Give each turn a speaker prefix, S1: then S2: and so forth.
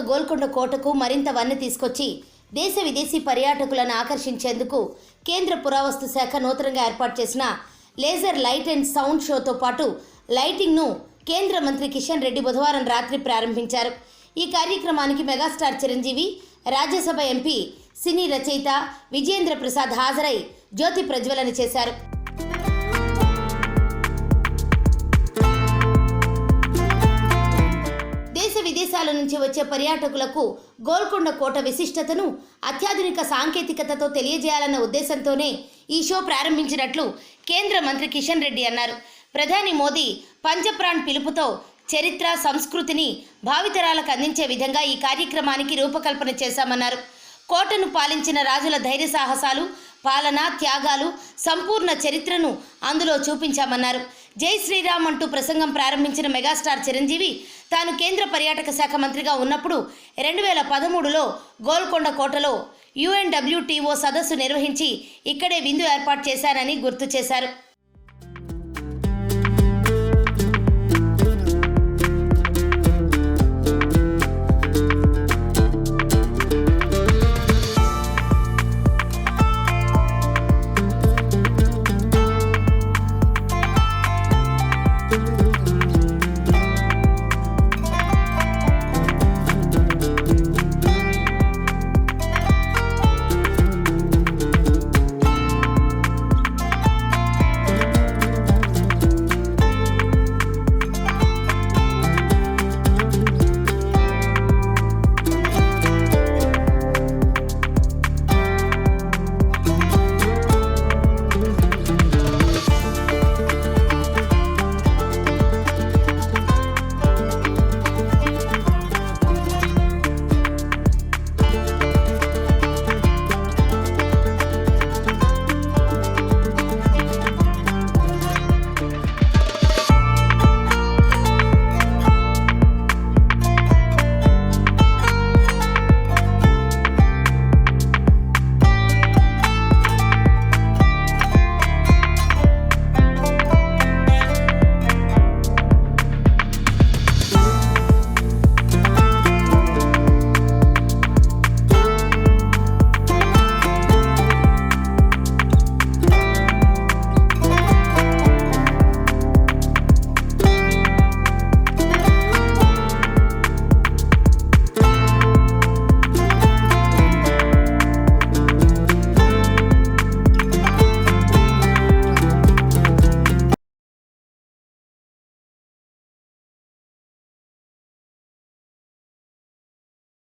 S1: గోల్కొండ కోటకు మరింత వన్నె తీసుకొచ్చి దేశ విదేశీ పర్యాటకులను ఆకర్షించేందుకు కేంద్ర పురావస్తు శాఖ నూతనంగా ఏర్పాటు చేసిన లేజర్ లైట్ అండ్ సౌండ్ షోతో పాటు లైటింగ్ను కేంద్ర మంత్రి కిషన్ రెడ్డి బుధవారం రాత్రి ప్రారంభించారు. ఈ కార్యక్రమానికి మెగాస్టార్ చిరంజీవి, రాజ్యసభ ఎంపీ, సినీ రచయిత విజయేంద్ర ప్రసాద్ హాజరై జ్యోతి ప్రజ్వలన చేశారు. దేశ విదేశాల నుంచి వచ్చే పర్యాటకులకు గోల్కొండ కోట విశిష్టతను అత్యాధునిక సాంకేతికతతో తెలియజేయాలన్న ఉద్దేశంతోనే ఈ షో ప్రారంభించినట్లు కేంద్ర మంత్రి కిషన్ రెడ్డి అన్నారు. ప్రధాని మోదీ పంచప్రాణ్ పిలుపుతో చరిత్ర, సంస్కృతిని భావితరాలకు అందించే విధంగా ఈ కార్యక్రమానికి రూపకల్పన చేశామన్నారు. కోటను పాలించిన రాజుల ధైర్య సాహసాలు, పాలన, త్యాగాలు, సంపూర్ణ చరిత్రను అందులో చూపించామన్నారు. జై శ్రీరామ్ అంటూ ప్రసంగం ప్రారంభించిన మెగాస్టార్ చిరంజీవి తాను కేంద్ర పర్యాటక శాఖ మంత్రిగా ఉన్నప్పుడు 2013లో గోల్కొండ కోటలో UNWTO సదస్సు నిర్వహించి ఇక్కడే విందు ఏర్పాటు చేశానని గుర్తు చేశారు.